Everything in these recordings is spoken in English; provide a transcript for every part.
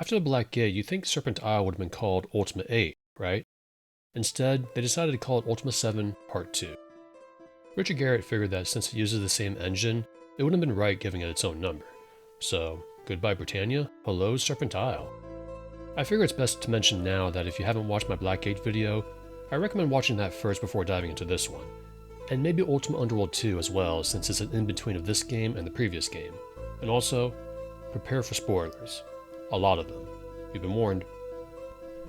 After the Black Gate, you think Serpent Isle would have been called Ultima VIII, right? Instead, they decided to call it Ultima VII Part 2. Richard Garrett figured that since it uses the same engine, it wouldn't have been right giving it its own number. So, goodbye Britannia, hello Serpent Isle. I figure it's best to mention now that if you haven't watched my Black Gate video, I recommend watching that first before diving into this one. And maybe Ultima Underworld 2 as well, since it's an in-between of this game and the previous game. And also, prepare for spoilers. A lot of them. You've been warned.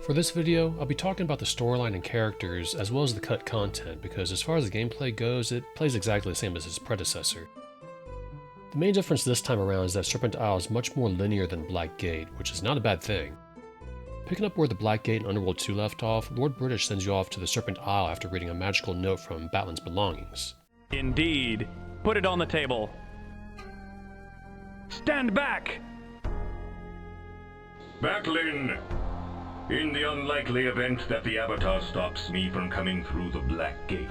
For this video, I'll be talking about the storyline and characters, as well as the cut content, because as far as the gameplay goes, it plays exactly the same as its predecessor. The main difference this time around is that Serpent Isle is much more linear than Black Gate, which is not a bad thing. Picking up where the Black Gate and Underworld 2 left off, Lord British sends you off to the Serpent Isle after reading a magical note from Batlin's belongings. Indeed. Put it on the table. Stand back! Batlin! In the unlikely event that the Avatar stops me from coming through the Black Gate,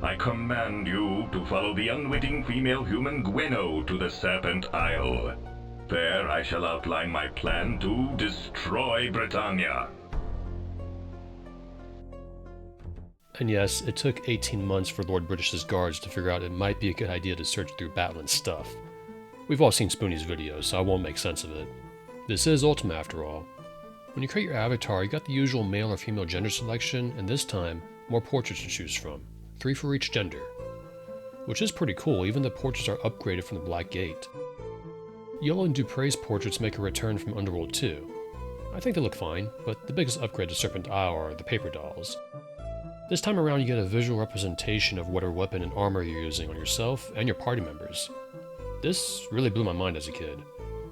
I command you to follow the unwitting female human Gweno to the Serpent Isle. There I shall outline my plan to destroy Britannia. And yes, it took 18 months for Lord British's guards to figure out it might be a good idea to search through Batlin's stuff. We've all seen Spoonie's videos, so I won't make sense of it. This is Ultima after all. When you create your avatar, you got the usual male or female gender selection, and this time, more portraits to choose from. 3 for each gender. Which is pretty cool, even the portraits are upgraded from the Black Gate. Yellow and Dupre's portraits make a return from Underworld 2. I think they look fine, but the biggest upgrade to Serpent Isle are the paper dolls. This time around you get a visual representation of whatever weapon and armor you're using on yourself and your party members. This really blew my mind as a kid.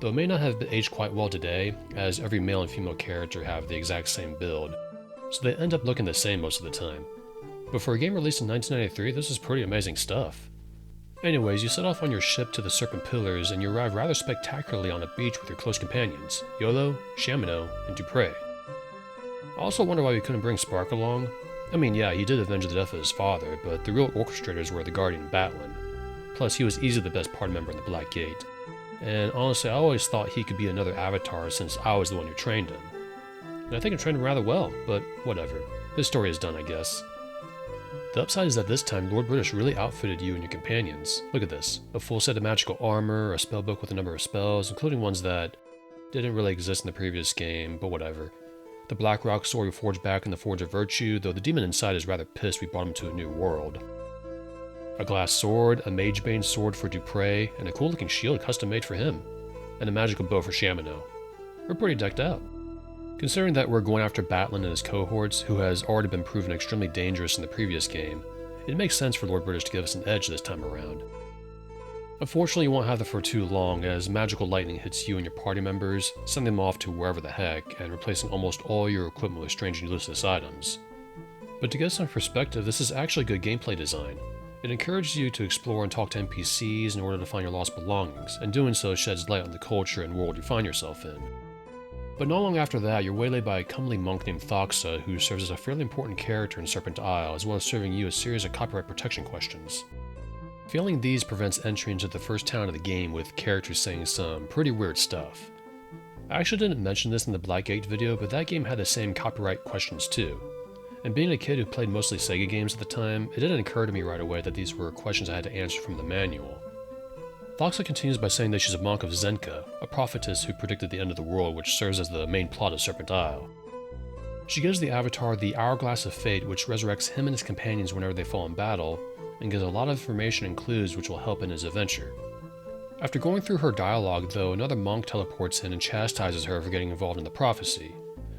Though it may not have aged quite well today, as every male and female character have the exact same build, so they end up looking the same most of the time. But for a game released in 1993, this is pretty amazing stuff. Anyways, you set off on your ship to the Serpent Pillars and you arrive rather spectacularly on a beach with your close companions, Yolo, Shamino, and Dupre. I also wonder why we couldn't bring Spark along. I mean, yeah, he did avenge the death of his father, but the real orchestrators were the Guardian and Batlin. Plus, he was easily the best party member in the Black Gate. And honestly, I always thought he could be another avatar since I was the one who trained him. And I think I trained him rather well, but whatever. His story is done, I guess. The upside is that this time, Lord British really outfitted you and your companions. Look at this. A full set of magical armor, a spellbook with a number of spells, including ones that didn't really exist in the previous game, but whatever. The Black Rock sword we forged back in the Forge of Virtue, though the demon inside is rather pissed we brought him to a new world. A glass sword, a Magebane sword for Dupre, and a cool looking shield custom made for him. And a magical bow for Shamino. We're pretty decked out. Considering that we're going after Batlin and his cohorts, who has already been proven extremely dangerous in the previous game, it makes sense for Lord British to give us an edge this time around. Unfortunately, you won't have that for too long, as magical lightning hits you and your party members, sending them off to wherever the heck, and replacing almost all your equipment with strange and useless items. But to get some perspective, this is actually good gameplay design. It encourages you to explore and talk to NPCs in order to find your lost belongings, and doing so sheds light on the culture and world you find yourself in. But not long after that, you're waylaid by a comely monk named Thoxa, who serves as a fairly important character in Serpent Isle, as well as serving you a series of copyright protection questions. Failing these prevents entry into the first town of the game, with characters saying some pretty weird stuff. I actually didn't mention this in the Black Gate video, but that game had the same copyright questions too. And being a kid who played mostly Sega games at the time, it didn't occur to me right away that these were questions I had to answer from the manual. Thoxa continues by saying that she's a monk of Zenka, a prophetess who predicted the end of the world, which serves as the main plot of Serpent Isle. She gives the Avatar the Hourglass of Fate, which resurrects him and his companions whenever they fall in battle, and gives a lot of information and clues which will help in his adventure. After going through her dialogue, though, another monk teleports in and chastises her for getting involved in the prophecy.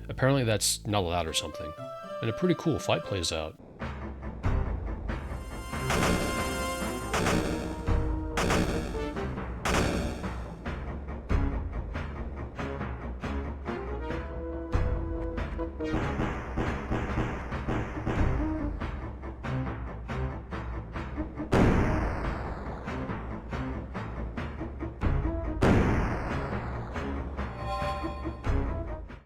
Apparently that's not allowed or something, and a pretty cool fight plays out.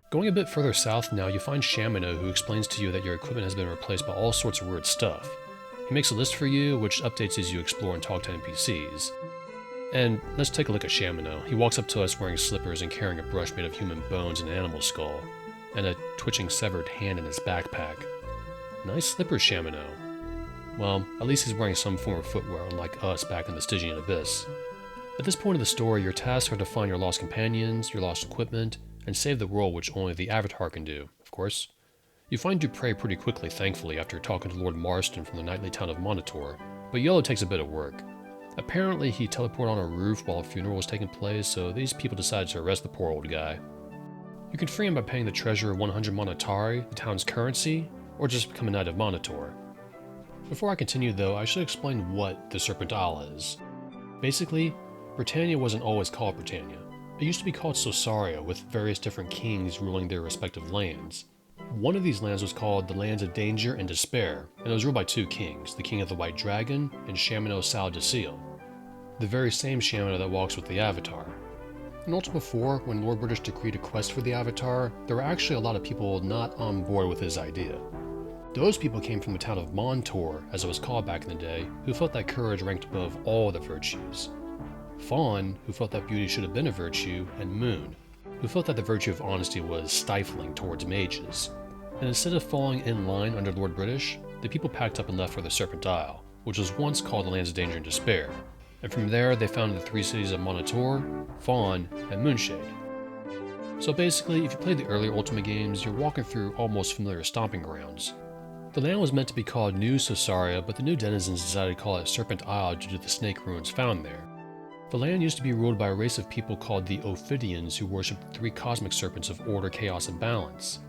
Going a bit further south now, you find Shamino, who explains to you that your equipment has been replaced by all sorts of weird stuff. He makes a list for you, which updates as you explore and talk to NPCs. And let's take a look at Shamino. He walks up to us wearing slippers and carrying a brush made of human bones and an animal skull, and a twitching severed hand in his backpack. Nice slippers, Shamino. Well, at least he's wearing some form of footwear, unlike us back in the Stygian Abyss. At this point of the story, your tasks are to find your lost companions, your lost equipment, and save the world, which only the Avatar can do, of course. You find Dupre pretty quickly, thankfully, after talking to Lord Marston from the nightly town of Monitor, but Yellow takes a bit of work. Apparently, he teleported on a roof while a funeral was taking place, so these people decided to arrest the poor old guy. You can free him by paying the treasurer 100 Monetari, the town's currency, or just become a Knight of Monitor. Before I continue though, I should explain what the Serpent Isle is. Basically, Britannia wasn't always called Britannia. It used to be called Sosaria, with various different kings ruling their respective lands. One of these lands was called the Lands of Danger and Despair, and it was ruled by two kings, the King of the White Dragon and Shamino Sal Desil, the very same Shamino that walks with the Avatar. In Ultima IV, when Lord British decreed a quest for the Avatar, there were actually a lot of people not on board with his idea. Those people came from the town of Montor, as it was called back in the day, who felt that courage ranked above all the virtues. Fawn, who felt that beauty should have been a virtue, and Moon, who felt that the virtue of honesty was stifling towards mages. And instead of falling in line under Lord British, the people packed up and left for the Serpent Isle, which was once called the Lands of Danger and Despair, and from there they founded the three cities of Monitor, Fawn, and Moonshade. So basically, if you played the earlier Ultima games, you're walking through almost familiar stomping grounds. The land was meant to be called New Sosaria, but the new denizens decided to call it Serpent Isle due to the snake ruins found there. The land used to be ruled by a race of people called the Ophidians, who worshipped the three cosmic serpents of order, chaos, and balance.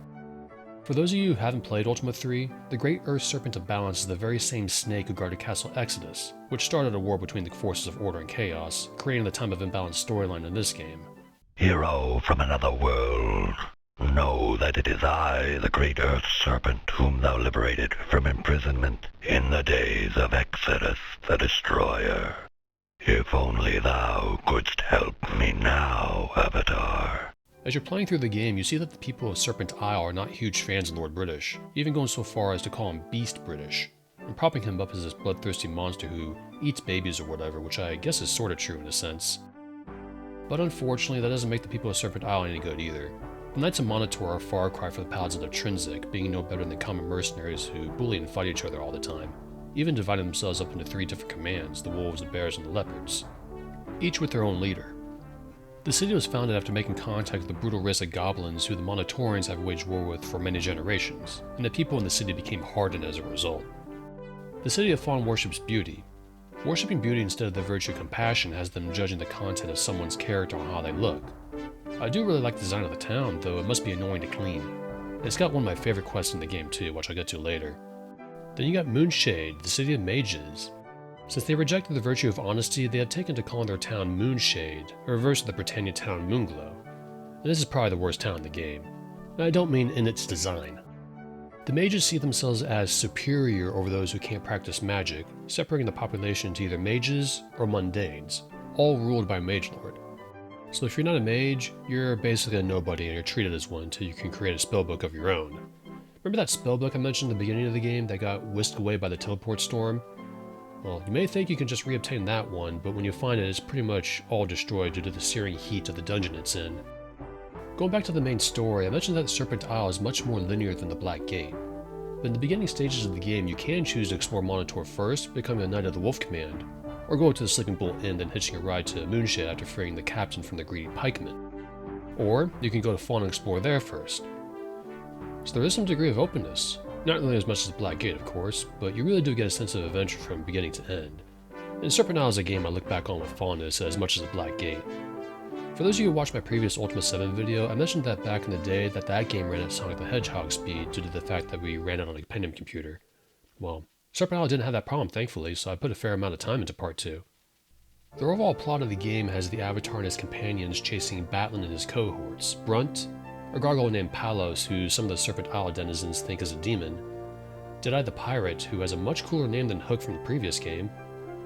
For those of you who haven't played Ultima 3, the Great Earth Serpent of Balance is the very same snake who guarded Castle Exodus, which started a war between the forces of order and chaos, creating the Time of Imbalance storyline in this game. Hero from another world, know that it is I, the Great Earth Serpent, whom thou liberated from imprisonment in the days of Exodus the Destroyer. If only thou couldst help me now, Avatar. As you're playing through the game, you see that the people of Serpent Isle are not huge fans of Lord British, even going so far as to call him Beast British, and propping him up as this bloodthirsty monster who eats babies or whatever, which I guess is sorta true in a sense. But unfortunately, that doesn't make the people of Serpent Isle any good either. The Knights of Monitor are a far cry from the Paladins of Trinsic, being no better than common mercenaries who bully and fight each other all the time, even dividing themselves up into three different commands, the wolves, the bears, and the leopards, each with their own leader. The city was founded after making contact with the brutal race of goblins who the Monitorians have waged war with for many generations, and the people in the city became hardened as a result. The city of Fawn worships beauty. Worshipping beauty instead of the virtue of compassion has them judging the content of someone's character on how they look. I do really like the design of the town, though it must be annoying to clean. It's got one of my favorite quests in the game too, which I'll get to later. Then you got Moonshade, the city of mages. Since they rejected the virtue of honesty, they have taken to calling their town Moonshade, a reverse of the Britannia town Moonglow. And this is probably the worst town in the game. And I don't mean in its design. The mages see themselves as superior over those who can't practice magic, separating the population into either mages or mundanes, all ruled by a mage lord. So if you're not a mage, you're basically a nobody and you're treated as one until you can create a spellbook of your own. Remember that spellbook I mentioned at the beginning of the game that got whisked away by the teleport storm? Well, you may think you can just reobtain that one, but when you find it, it's pretty much all destroyed due to the searing heat of the dungeon it's in. Going back to the main story, I mentioned that the Serpent Isle is much more linear than the Black Gate. But in the beginning stages of the game, you can choose to explore Monitor first, becoming a Knight of the Wolf Command, or go to the Sleeping Bull Inn and hitching a ride to Moonshade after freeing the captain from the greedy pikemen. Or you can go to Fawn and explore there first. So there is some degree of openness. Not really as much as the Black Gate, of course, but you really do get a sense of adventure from beginning to end. And Serpent Isle is a game I look back on with fondness as much as the Black Gate. For those of you who watched my previous Ultima VII video, I mentioned that back in the day that game ran at Sonic the Hedgehog speed due to the fact that we ran it on a Pentium computer. Well, Serpent Isle didn't have that problem thankfully, so I put a fair amount of time into part 2. The overall plot of the game has the Avatar and his companions chasing Batlin and his cohorts, Brunt, a gargoyle named Palos who some of the Serpent Isle denizens think is a demon, Deadeye the Pirate, who has a much cooler name than Hook from the previous game,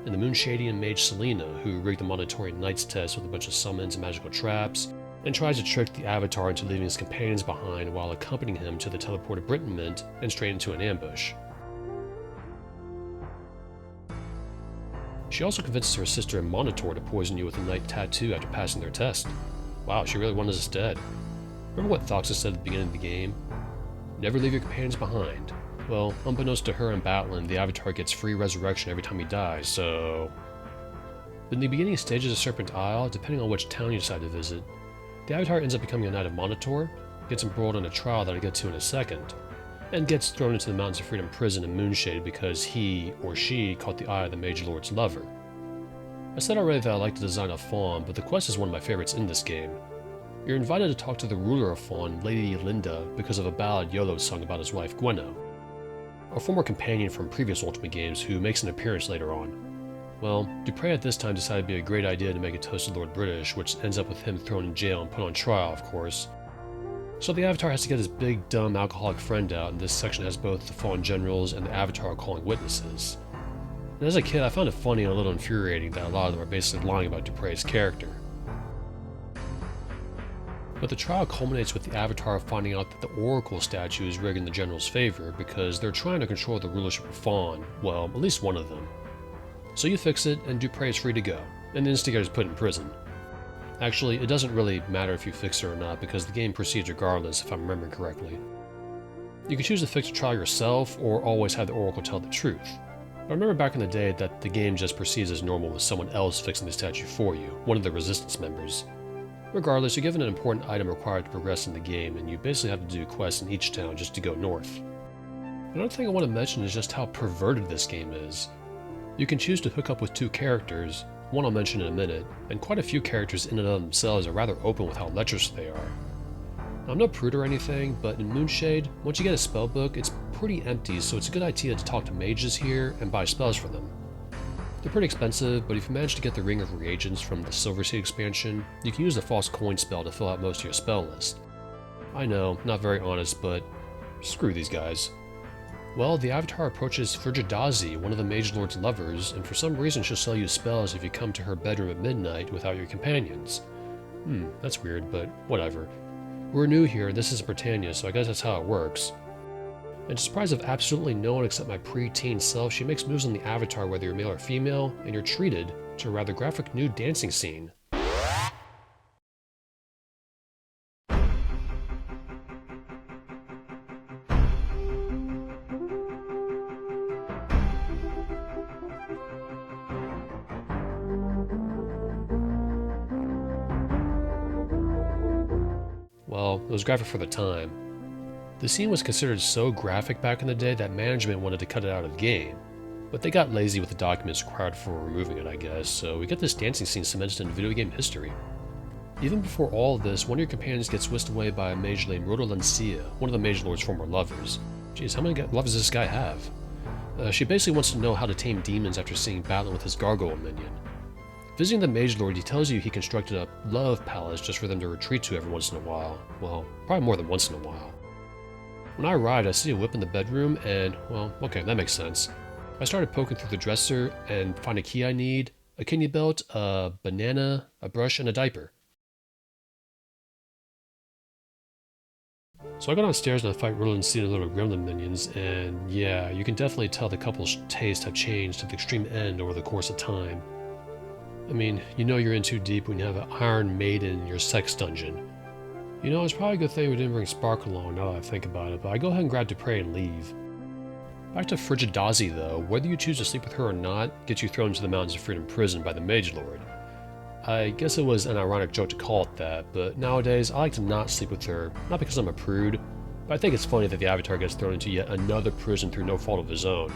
and the Moonshadian mage Selena, who rigged the Monitorian Knight's test with a bunch of summons and magical traps, and tries to trick the Avatar into leaving his companions behind while accompanying him to the teleported Britain Mint and straight into an ambush. She also convinces her sister and Monitor to poison you with a night tattoo after passing their test. Wow, she really wanted us dead. Remember what Thoxis said at the beginning of the game? Never leave your companions behind. Well, unbeknownst to her and Batlin, the Avatar gets free resurrection every time he dies, so... In the beginning stages of Serpent Isle, depending on which town you decide to visit, the Avatar ends up becoming a Knight of Monitor, gets embroiled in a trial that I'll get to in a second, and gets thrown into the Mountains of Freedom prison in Moonshade because he, or she, caught the eye of the Mage Lord's lover. I said already that I like the design of Fawn, but the quest is one of my favorites in this game. You're invited to talk to the ruler of Fawn, Lady Linda, because of a ballad Yolo sung about his wife Gwenno, a former companion from previous Ultima games who makes an appearance later on. Well, Dupre at this time decided it'd be a great idea to make a toast to Lord British, which ends up with him thrown in jail and put on trial, of course. So the Avatar has to get his big, dumb, alcoholic friend out, and this section has both the Fawn generals and the Avatar calling witnesses. And as a kid, I found it funny and a little infuriating that a lot of them are basically lying about Dupre's character. But the trial culminates with the Avatar finding out that the Oracle statue is rigged in the general's favor because they're trying to control the rulership of Fawn, well, at least one of them. So you fix it, and Dupre is free to go, and the instigator is put in prison. Actually, it doesn't really matter if you fix her or not because the game proceeds regardless, if I'm remembering correctly. You can choose to fix the trial yourself, or always have the Oracle tell the truth. I remember back in the day that the game just proceeds as normal with someone else fixing the statue for you, one of the Resistance members. Regardless, you're given an important item required to progress in the game, and you basically have to do quests in each town just to go north. Another thing I want to mention is just how perverted this game is. You can choose to hook up with two characters, one I'll mention in a minute, and quite a few characters in and of themselves are rather open with how lecherous they are. Now, I'm no prude or anything, but in Moonshade, once you get a spell book, it's pretty empty, so it's a good idea to talk to mages here and buy spells for them. They're pretty expensive, but if you manage to get the Ring of Reagents from the Silver Sea expansion, you can use the False Coin spell to fill out most of your spell list. I know, not very honest, but screw these guys. Well, the Avatar approaches Frigidazi, one of the Mage Lord's lovers, and for some reason she'll sell you spells if you come to her bedroom at midnight without your companions. That's weird, but whatever. We're new here, and this is Britannia, so I guess that's how it works. And to the surprise of absolutely no one except my pre-teen self, she makes moves on the Avatar whether you're male or female, and you're treated to a rather graphic nude dancing scene. Well, it was graphic for the time. The scene was considered so graphic back in the day that management wanted to cut it out of the game, but they got lazy with the documents required for removing it, I guess, so we get this dancing scene cemented in video game history. Even before all of this, one of your companions gets whisked away by a mage named Rodolancia, one of the Mage Lord's former lovers. Jeez, how many lovers does this guy have? She basically wants to know how to tame demons after seeing Batlin with his gargoyle minion. Visiting the Mage Lord, he tells you he constructed a love palace just for them to retreat to every once in a while. Well, probably more than once in a while. When I arrived, I see a whip in the bedroom, and, well, okay, that makes sense. I started poking through the dresser and find a key I need, a kidney belt, a banana, a brush, and a diaper. So I go downstairs and I fight Riddle and see the little gremlin minions, and yeah, you can definitely tell the couple's tastes have changed to the extreme end over the course of time. I mean, you know you're in too deep when you have an Iron Maiden in your sex dungeon. You know, it's probably a good thing we didn't bring Spark along now that I think about it, but I go ahead and grab Dupre and leave. Back to Frigidazi though, whether you choose to sleep with her or not gets you thrown into the Mountains of Freedom prison by the Mage Lord. I guess it was an ironic joke to call it that, but nowadays I like to not sleep with her, not because I'm a prude, but I think it's funny that the Avatar gets thrown into yet another prison through no fault of his own.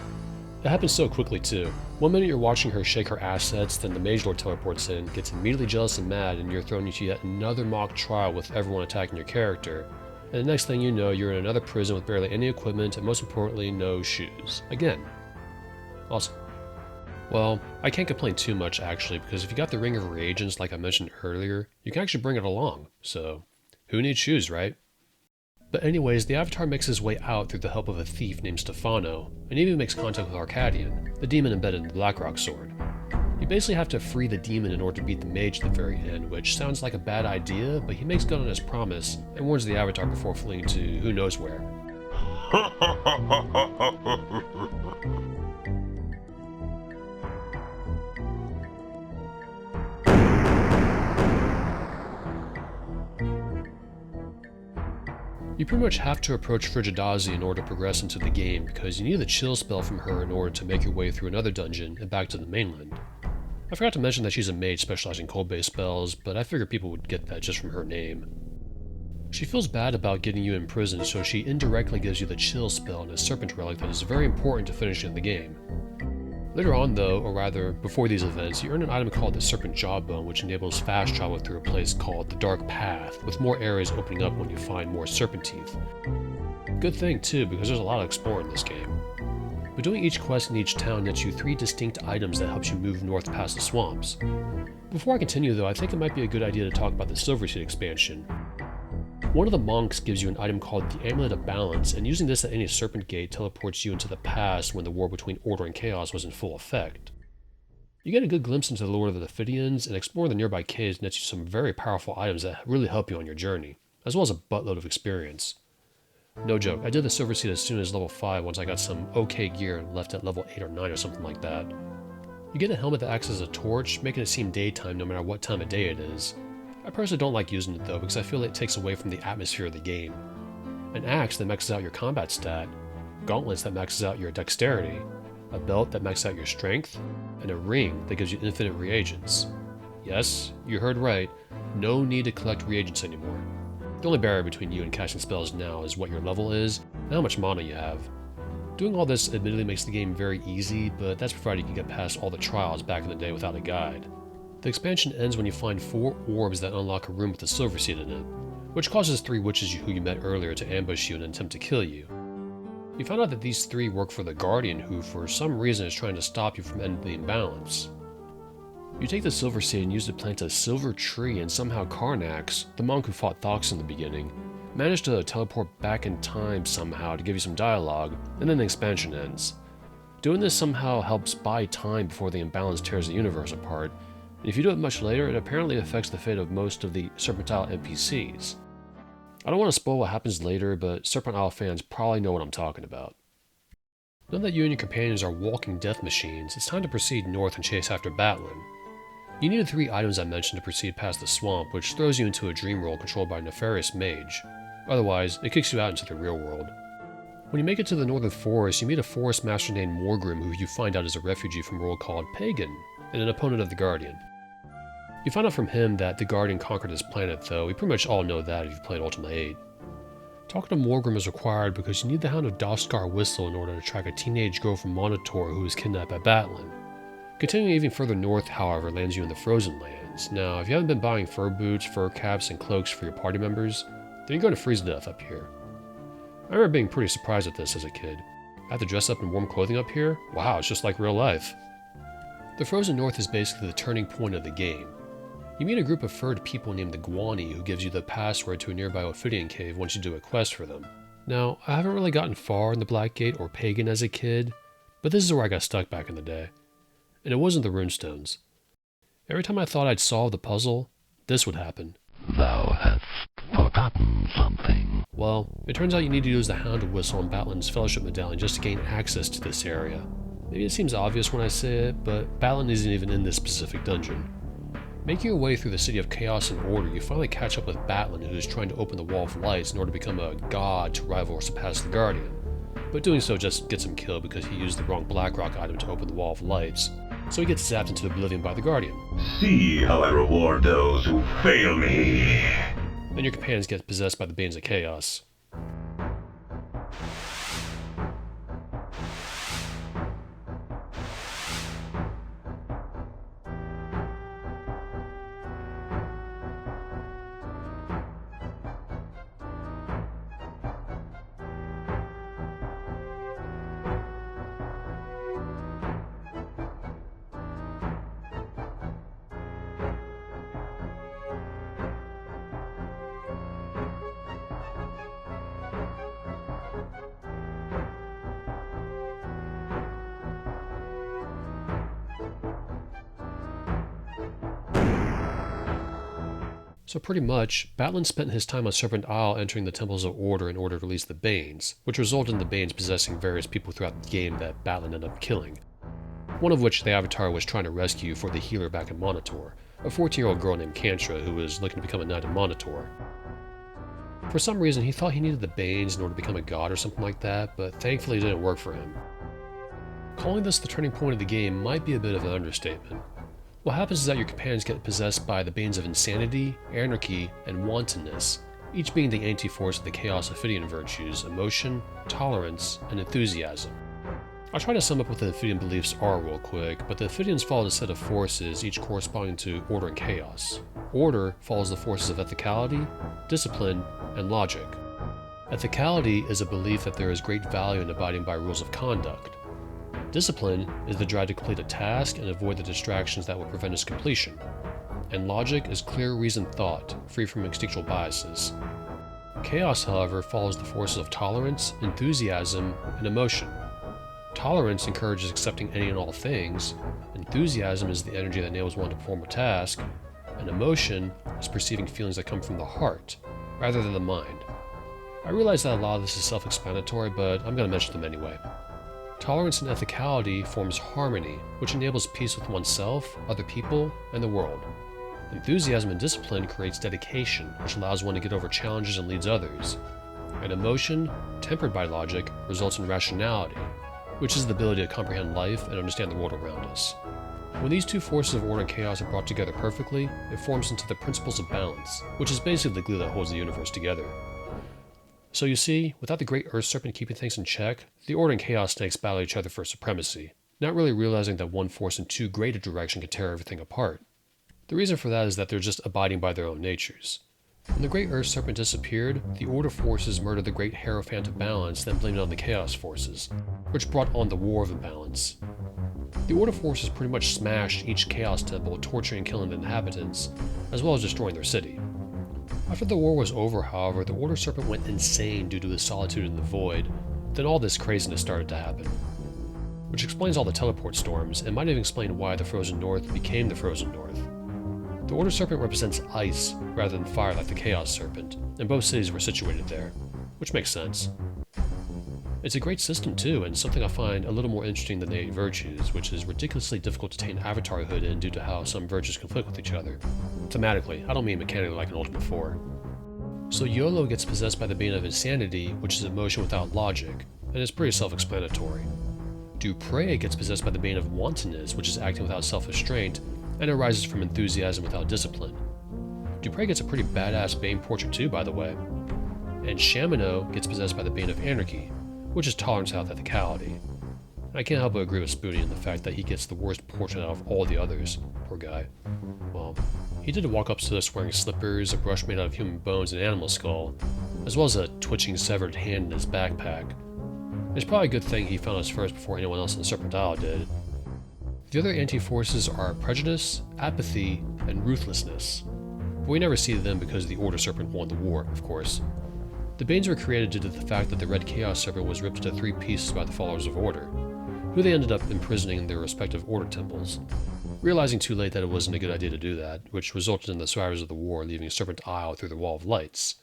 It happens so quickly too. One minute you're watching her shake her assets, then the Mage Lord teleports in, gets immediately jealous and mad, and you're thrown into yet another mock trial with everyone attacking your character. And the next thing you know, you're in another prison with barely any equipment, and most importantly, no shoes. Again. Awesome. Well, I can't complain too much actually, because if you got the Ring of Reagents like I mentioned earlier, you can actually bring it along, so who needs shoes, right? But anyways, the Avatar makes his way out through the help of a thief named Stefano, and even makes contact with Arcadian, the demon embedded in the Blackrock sword. You basically have to free the demon in order to beat the mage at the very end, which sounds like a bad idea, but he makes good on his promise, and warns the Avatar before fleeing to who knows where. You pretty much have to approach Frigidazi in order to progress into the game because you need the chill spell from her in order to make your way through another dungeon and back to the mainland. I forgot to mention that she's a mage specializing in cold-based spells, but I figured people would get that just from her name. She feels bad about getting you in prison, so she indirectly gives you the chill spell and a serpent relic that is very important to finishing the game. Later on though, or rather, before these events, you earn an item called the Serpent Jawbone, which enables fast travel through a place called the Dark Path, with more areas opening up when you find more serpent teeth. Good thing too, because there's a lot of exploring in this game. But doing each quest in each town nets you 3 distinct items that helps you move north past the swamps. Before I continue though, I think it might be a good idea to talk about the Silverseed expansion. One of the monks gives you an item called the Amulet of Balance, and using this at any serpent gate teleports you into the past when the war between Order and Chaos was in full effect. You get a good glimpse into the lore of the Ophidians, and exploring the nearby caves nets you some very powerful items that really help you on your journey, as well as a buttload of experience. No joke, I did the Silverseed as soon as level 5 once I got some okay gear and left at level 8 or 9 or something like that. You get a helmet that acts as a torch, making it seem daytime no matter what time of day it is. I personally don't like using it though because I feel it takes away from the atmosphere of the game. An axe that maxes out your combat stat, gauntlets that maxes out your dexterity, a belt that maxes out your strength, and a ring that gives you infinite reagents. Yes, you heard right, no need to collect reagents anymore. The only barrier between you and casting spells now is what your level is and how much mana you have. Doing all this admittedly makes the game very easy, but that's provided you can get past all the trials back in the day without a guide. The expansion ends when you find 4 orbs that unlock a room with a Silverseed in it, which causes 3 witches who you met earlier to ambush you and attempt to kill you. You find out that these 3 work for the Guardian who for some reason is trying to stop you from ending the imbalance. You take the Silverseed and use it to plant a silver tree, and somehow Karnax, the monk who fought Thox in the beginning, managed to teleport back in time somehow to give you some dialogue, and then the expansion ends. Doing this somehow helps buy time before the imbalance tears the universe apart, and if you do it much later, it apparently affects the fate of most of the Serpent Isle NPCs. I don't want to spoil what happens later, but Serpent Isle fans probably know what I'm talking about. Now that you and your companions are walking death machines, it's time to proceed north and chase after Batlin. You need the 3 items I mentioned to proceed past the swamp, which throws you into a dream world controlled by a nefarious mage. Otherwise, it kicks you out into the real world. When you make it to the northern forest, you meet a forest master named Morgrim who you find out is a refugee from a world called Pagan, and an opponent of the Guardian. You find out from him that the Guardian conquered his planet, though we pretty much all know that if you've played Ultima VIII. Talking to Morgrim is required because you need the Hound of Doskar Whistle in order to track a teenage girl from Monitor who was kidnapped by Batlin. Continuing even further north, however, lands you in the Frozen Lands. Now, if you haven't been buying fur boots, fur caps, and cloaks for your party members, then you're going to freeze to death up here. I remember being pretty surprised at this as a kid. I have to dress up in warm clothing up here? Wow, it's just like real life. The Frozen North is basically the turning point of the game. You meet a group of furred people named the Guani who gives you the password to a nearby Ophidian cave once you do a quest for them. Now, I haven't really gotten far in the Black Gate or Pagan as a kid, but this is where I got stuck back in the day. And it wasn't the runestones. Every time I thought I'd solved the puzzle, this would happen. Thou hast forgotten something. Well, it turns out you need to use the Hound Whistle and Batlin's Fellowship Medallion just to gain access to this area. Maybe it seems obvious when I say it, but Batlin isn't even in this specific dungeon. Making your way through the city of Chaos and Order, you finally catch up with Batlin, who is trying to open the Wall of Lights in order to become a god to rival or surpass the Guardian. But doing so just gets him killed because he used the wrong Blackrock item to open the Wall of Lights, so he gets zapped into oblivion by the Guardian. See how I reward those who fail me. Then your companions get possessed by the Banes of Chaos. So pretty much, Batlin spent his time on Serpent Isle entering the Temples of Order in order to release the Banes, which resulted in the Banes possessing various people throughout the game that Batlin ended up killing. One of which the Avatar was trying to rescue for the healer back in Monitor, a 14-year-old girl named Kantra who was looking to become a knight in Monitor. For some reason, he thought he needed the Banes in order to become a god or something like that, but thankfully it didn't work for him. Calling this the turning point of the game might be a bit of an understatement. What happens is that your companions get possessed by the Banes of Insanity, Anarchy, and Wantonness, each being the anti-force of the Chaos Ophidian Virtues, Emotion, Tolerance, and Enthusiasm. I'll try to sum up what the Ophidian beliefs are real quick, but the Ophidians follow a set of forces, each corresponding to Order and Chaos. Order follows the forces of Ethicality, Discipline, and Logic. Ethicality is a belief that there is great value in abiding by rules of conduct. Discipline is the drive to complete a task and avoid the distractions that will prevent its completion. And logic is clear reasoned thought, free from instinctual biases. Chaos, however, follows the forces of tolerance, enthusiasm, and emotion. Tolerance encourages accepting any and all things, enthusiasm is the energy that enables one to perform a task, and emotion is perceiving feelings that come from the heart, rather than the mind. I realize that a lot of this is self-explanatory, but I'm going to mention them anyway. Tolerance and ethicality forms harmony, which enables peace with oneself, other people, and the world. Enthusiasm and discipline creates dedication, which allows one to get over challenges and leads others. And emotion, tempered by logic, results in rationality, which is the ability to comprehend life and understand the world around us. When these two forces of order and chaos are brought together perfectly, it forms into the principles of balance, which is basically the glue that holds the universe together. So you see, without the great Earth Serpent keeping things in check, the Order and Chaos Snakes battle each other for supremacy, not really realizing that one force in too great a direction can tear everything apart. The reason for that is that they're just abiding by their own natures. When the great Earth Serpent disappeared, the Order forces murdered the great Hierophant of Balance, then blamed it on the Chaos forces, which brought on the War of Imbalance. The Order forces pretty much smashed each Chaos temple, torturing and killing the inhabitants, as well as destroying their city. After the war was over, however, the Order Serpent went insane due to his solitude in the void. Then all this craziness started to happen. Which explains all the teleport storms, and might even explain why the Frozen North became the Frozen North. The Order Serpent represents ice rather than fire like the Chaos Serpent, and both cities were situated there, which makes sense. It's a great system too, and something I find a little more interesting than the 8 Virtues, which is ridiculously difficult to attain avatarhood in due to how some virtues conflict with each other. Thematically, I don't mean mechanically like in Ultima IV. So YOLO gets possessed by the Bane of Insanity, which is emotion without logic, and it's pretty self-explanatory. Dupré gets possessed by the Bane of Wantonness, which is acting without self-restraint, and arises from enthusiasm without discipline. Dupré gets a pretty badass Bane portrait too, by the way. And Chamino gets possessed by the Bane of Anarchy, which is tolerance without ethicality. And I can't help but agree with Spoonie in the fact that he gets the worst portrait out of all the others. Poor guy. Well, he did walk up to this wearing slippers, a brush made out of human bones and animal skull, as well as a twitching severed hand in his backpack. It's probably a good thing he found us first before anyone else in the Serpent Isle did. The other anti-forces are prejudice, apathy, and ruthlessness. But we never see them because the Order Serpent won the war, of course. The Banes were created due to the fact that the Red Chaos Serpent was ripped into 3 pieces by the followers of Order, who they ended up imprisoning in their respective Order temples, realizing too late that it wasn't a good idea to do that, which resulted in the survivors of the war leaving Serpent Isle through the Wall of Lights.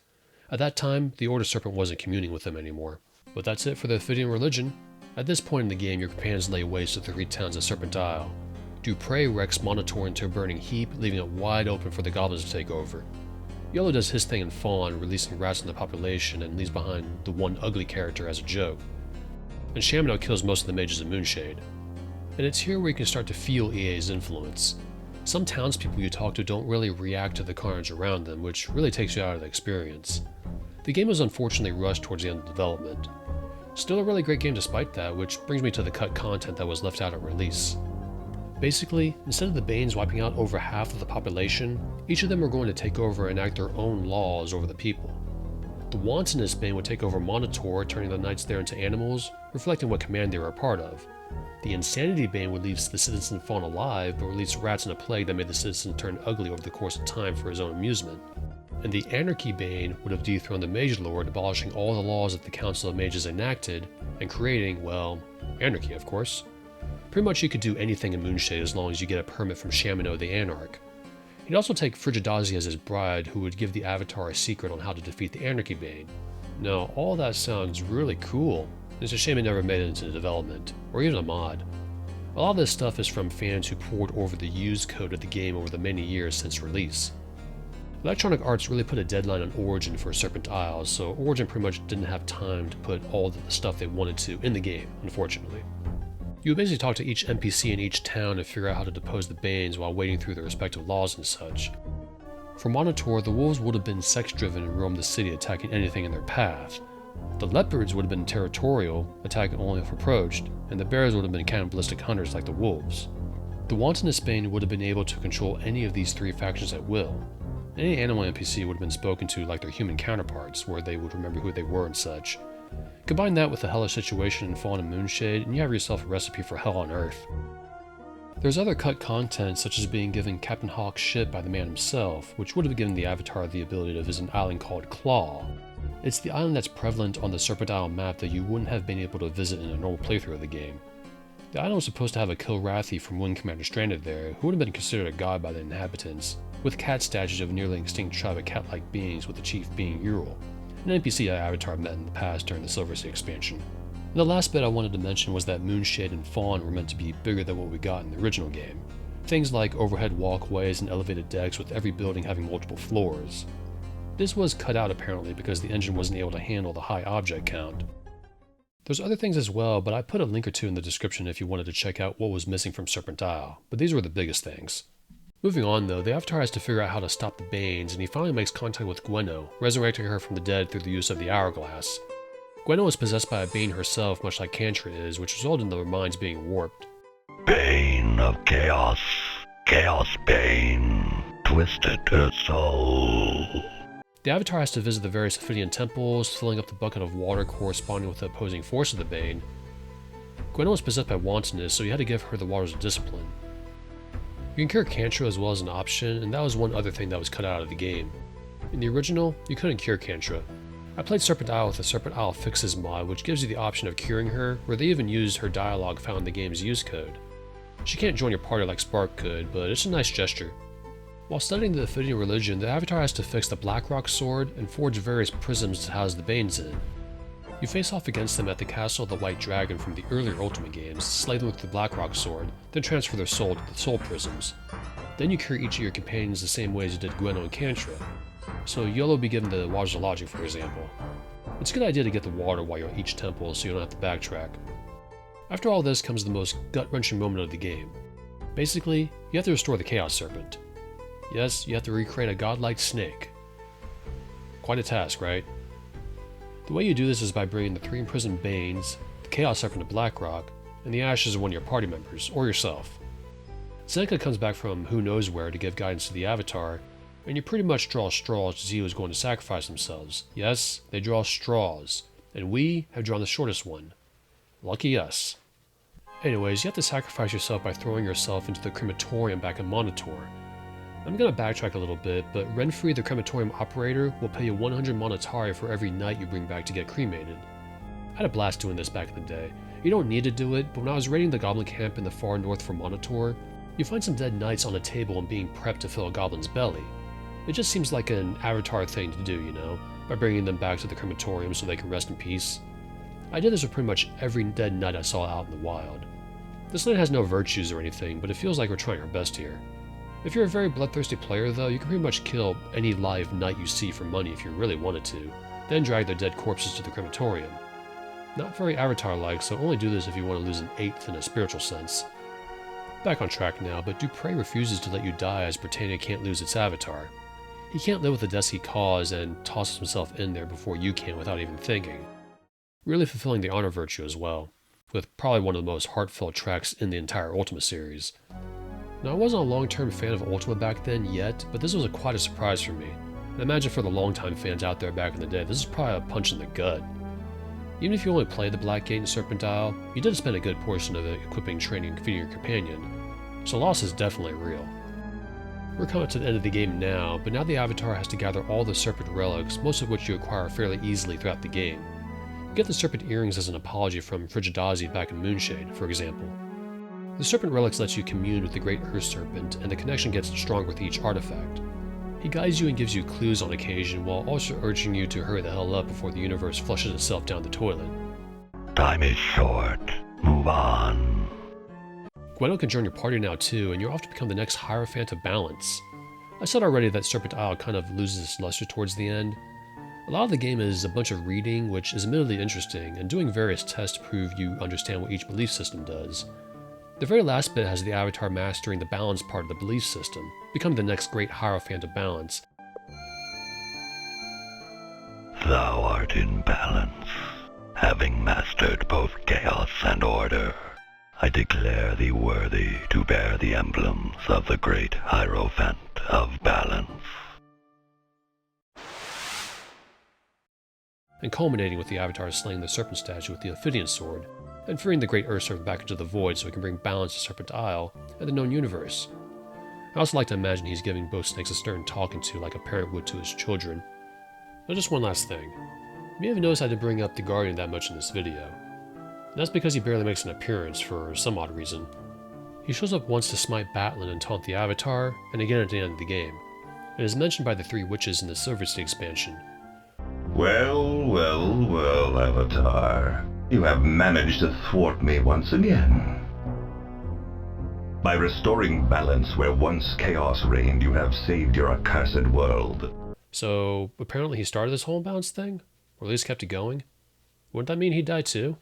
At that time, the Order Serpent wasn't communing with them anymore. But that's it for the Ophidian religion. At this point in the game, your companions lay waste to the 3 towns of Serpent Isle. Dupré wrecks Monitor into a burning heap, leaving it wide open for the goblins to take over. Yellow does his thing in Fawn, releasing rats in the population, and leaves behind the one ugly character as a joke. And Chamino kills most of the mages in Moonshade. And it's here where you can start to feel EA's influence. Some townspeople you talk to don't really react to the carnage around them, which really takes you out of the experience. The game was unfortunately rushed towards the end of development. Still a really great game despite that, which brings me to the cut content that was left out at release. Basically, instead of the Banes wiping out over half of the population, each of them were going to take over and enact their own laws over the people. The Wantonness Bane would take over Monitor, turning the knights there into animals, reflecting what command they were a part of. The Insanity Bane would leave the citizen fawn alive, but release rats in a plague that made the citizen turn ugly over the course of time for his own amusement. And the Anarchy Bane would have dethroned the Mage Lord, abolishing all the laws that the Council of Mages enacted, and creating, well, anarchy of course. Pretty much you could do anything in Moonshade as long as you get a permit from Chamino the Anarch. He'd also take Frigidazi as his bride, who would give the Avatar a secret on how to defeat the Anarchy Bane. Now, all that sounds really cool. It's a shame it never made it into development, or even a mod. A lot of this stuff is from fans who poured over the used code of the game over the many years since release. Electronic Arts really put a deadline on Origin for Serpent Isle, so Origin pretty much didn't have time to put all the stuff they wanted to in the game, unfortunately. You would basically talk to each NPC in each town and figure out how to depose the Banes while waiting through their respective laws and such. For Monitor, the wolves would have been sex-driven and roamed the city attacking anything in their path. The leopards would have been territorial, attacking only if approached, and the bears would have been cannibalistic hunters like the wolves. The Wantonest Bane would have been able to control any of these three factions at will. Any animal NPC would have been spoken to like their human counterparts, where they would remember who they were and such. Combine that with the hellish situation in Fallen and Moonshade, and you have yourself a recipe for hell on Earth. There's other cut content, such as being given Captain Hawk's ship by the man himself, which would have given the Avatar the ability to visit an island called Claw. It's the island that's prevalent on the Serpent Isle map that you wouldn't have been able to visit in a normal playthrough of the game. The island was supposed to have a Kilrathi from Wing Commander stranded there, who would have been considered a god by the inhabitants, with cat statues of a nearly extinct tribe of cat-like beings, with the chief being Ural, an NPC Avatar met in the past during the Silversea expansion. And the last bit I wanted to mention was that Moonshade and Fawn were meant to be bigger than what we got in the original game. Things like overhead walkways and elevated decks with every building having multiple floors. This was cut out apparently because the engine wasn't able to handle the high object count. There's other things as well, but I put a link or two in the description if you wanted to check out what was missing from Serpent Isle, but these were the biggest things. Moving on though, the Avatar has to figure out how to stop the Banes, and he finally makes contact with Gweno, resurrecting her from the dead through the use of the Hourglass. Gweno was possessed by a Bane herself, much like Kantra is, which resulted in their minds being warped. Bane of Chaos, Chaos Bane, twisted her soul. The Avatar has to visit the various Ophidian temples, filling up the bucket of water corresponding with the opposing force of the Bane. Gweno was possessed by wantonness, so you had to give her the waters of discipline. You can cure Kantra as well as an option, and that was one other thing that was cut out of the game. In the original, you couldn't cure Kantra. I played Serpent Isle with the Serpent Isle Fixes mod, which gives you the option of curing her, where they even used her dialogue found in the game's use code. She can't join your party like Spark could, but it's a nice gesture. While studying the Ophidian religion, the Avatar has to fix the Blackrock sword and forge various prisms to house the Banes in. You face off against them at the Castle of the White Dragon from the earlier Ultima games, slay them with the Blackrock sword, then transfer their soul to the soul prisms. Then you cure each of your companions the same way as you did Gweno and Kantra. So Yolo will be given the Waters of Logic, for example. It's a good idea to get the water while you're at each temple so you don't have to backtrack. After all this comes the most gut-wrenching moment of the game. Basically, you have to restore the Chaos Serpent. Yes, you have to recreate a godlike snake. Quite a task, right? The way you do this is by bringing the 3 imprisoned Banes, the Chaos Serpent to Blackrock, and the ashes of one of your party members, or yourself. Seneca comes back from who knows where to give guidance to the Avatar, and you pretty much draw straws to see who is going to sacrifice themselves. Yes, they draw straws, and we have drawn the shortest one. Lucky us. Anyways, you have to sacrifice yourself by throwing yourself into the crematorium back in Monitor. I'm gonna backtrack a little bit, but Renfrey, the crematorium operator, will pay you 100 monetari for every night you bring back to get cremated. I had a blast doing this back in the day. You don't need to do it, but when I was raiding the goblin camp in the far north from Monitor, you find some dead knights on a table and being prepped to fill a goblin's belly. It just seems like an Avatar thing to do, you know, by bringing them back to the crematorium so they can rest in peace. I did this with pretty much every dead knight I saw out in the wild. This land has no virtues or anything, but it feels like we're trying our best here. If you're a very bloodthirsty player though, you can pretty much kill any live knight you see for money if you really wanted to, then drag their dead corpses to the crematorium. Not very Avatar-like, so only do this if you want to lose an eighth in a spiritual sense. Back on track now, but Dupre refuses to let you die as Britannia can't lose its Avatar. He can't live with the deaths he caused and tosses himself in there before you can without even thinking. Really fulfilling the honor virtue as well, with probably one of the most heartfelt tracks in the entire Ultima series. Now, I wasn't a long-term fan of Ultima back then yet, but this was quite a surprise for me. And imagine for the longtime fans out there back in the day, this is probably a punch in the gut. Even if you only played the Black Gate and Serpent Isle, you did spend a good portion of it equipping, training, and feeding your companion, so loss is definitely real. We're coming to the end of the game now, but now the Avatar has to gather all the Serpent relics, most of which you acquire fairly easily throughout the game. You get the Serpent earrings as an apology from Frigidazi back in Moonshade, for example. The Serpent relics lets you commune with the Great Earth Serpent, and the connection gets stronger with each artifact. He guides you and gives you clues on occasion, while also urging you to hurry the hell up before the universe flushes itself down the toilet. Time is short. Move on. Gweno can join your party now too, and you're off to become the next Hierophant of Balance. I said already that Serpent Isle kind of loses its luster towards the end. A lot of the game is a bunch of reading, which is admittedly interesting, and doing various tests to prove you understand what each belief system does. The very last bit has the Avatar mastering the balance part of the belief system, becoming the next great Hierophant of balance. Thou art in balance, having mastered both chaos and order. I declare thee worthy to bear the emblems of the great Hierophant of balance. And culminating with the Avatar slaying the Serpent statue with the Ophidian sword, and freeing the Great Earth Serpent back into the void so he can bring balance to Serpent Isle and the known universe. I also like to imagine he's giving both snakes a stern talking to like a parent would to his children. But just one last thing. You may have noticed I didn't bring up the Guardian that much in this video. And that's because he barely makes an appearance for some odd reason. He shows up once to smite Batlin and taunt the Avatar, and again at the end of the game. It is mentioned by the 3 witches in the Silver Sea expansion. Well, Avatar. You have managed to thwart me once again. By restoring balance where once chaos reigned, you have saved your accursed world. So, apparently he started this whole imbalance thing? Or at least kept it going? Wouldn't that mean he died too?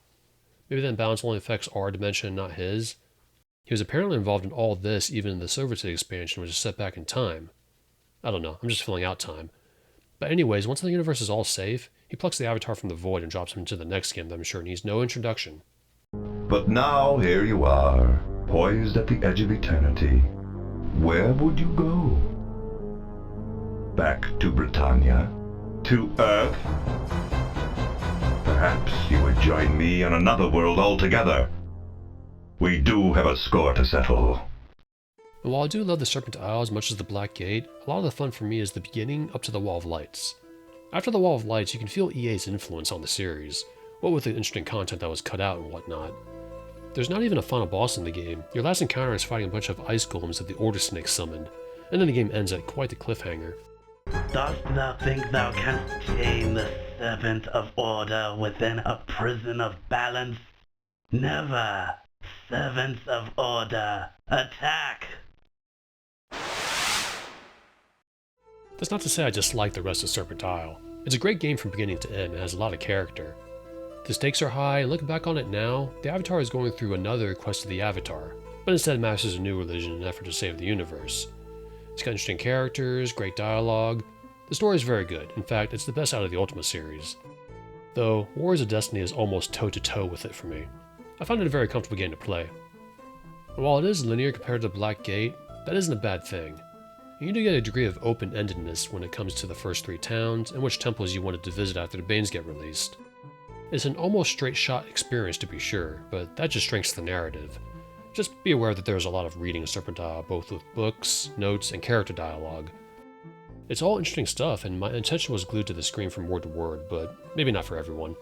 Maybe the imbalance only affects our dimension and not his? He was apparently involved in all this even in the Silver Sea expansion, which is set back in time. I don't know, I'm just filling out time. But anyways, once the universe is all safe, he plucks the Avatar from the void and drops him into the next game that I'm sure needs no introduction. But now here you are, poised at the edge of eternity. Where would you go? Back to Britannia? To Earth? Perhaps you would join me on another world altogether. We do have a score to settle. And while I do love the Serpent Isle as much as the Black Gate, a lot of the fun for me is the beginning up to the Wall of Lights. After the Wall of Lights, you can feel EA's influence on the series, what with the interesting content that was cut out and whatnot. There's not even a final boss in the game. Your last encounter is fighting a bunch of ice golems that the Order Snake summoned, and then the game ends at quite the cliffhanger. Dost thou think thou canst tame the serpent of order within a prison of balance? Never! Servants of order, attack! That's not to say I dislike the rest of Serpent Isle. It's a great game from beginning to end and has a lot of character. The stakes are high, and looking back on it now, the Avatar is going through another quest of the Avatar, but instead masters a new religion in an effort to save the universe. It's got interesting characters, great dialogue. The story is very good. In fact, it's the best out of the Ultima series. Though, Warriors of Destiny is almost toe-to-toe with it for me. I found it a very comfortable game to play. And while it is linear compared to Black Gate, that isn't a bad thing. And you do get a degree of open-endedness when it comes to the first 3 towns and which temples you wanted to visit after the Banes get released. It's an almost straight-shot experience to be sure, but that just strengthens the narrative. Just be aware that there's a lot of reading in Serpent Isle, both with books, notes, and character dialogue. It's all interesting stuff, and my attention was glued to the screen from word to word, but maybe not for everyone.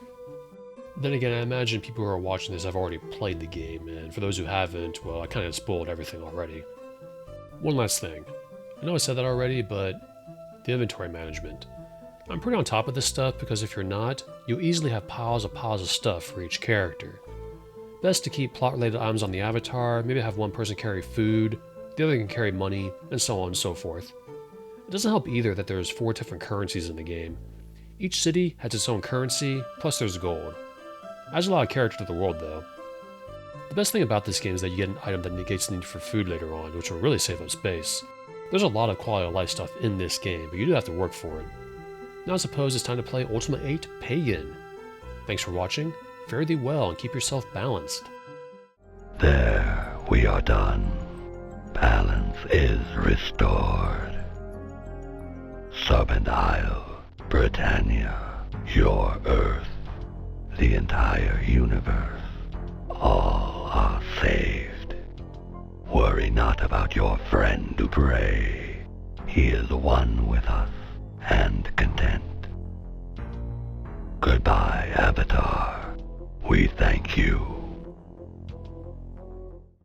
Then again, I imagine people who are watching this have already played the game, and for those who haven't, well, I kind of spoiled everything already. One last thing. I know I said that already, but the inventory management. I'm pretty on top of this stuff because if you're not, you'll easily have piles of stuff for each character. Best to keep plot-related items on the Avatar, maybe have one person carry food, the other can carry money, and so on and so forth. It doesn't help either that there's 4 different currencies in the game. Each city has its own currency, plus there's gold. Adds a lot of character to the world though. The best thing about this game is that you get an item that negates the need for food later on, which will really save up space. There's a lot of quality of life stuff in this game, but you do have to work for it. Now I suppose it's time to play Ultima VIII Pagan. Thanks for watching, fare thee well and keep yourself balanced. There, we are done. Balance is restored. Serpent Isle, Britannia, your Earth, the entire universe, all are saved. Worry not about your friend Dupre. He is one with us and content. Goodbye, Avatar. We thank you.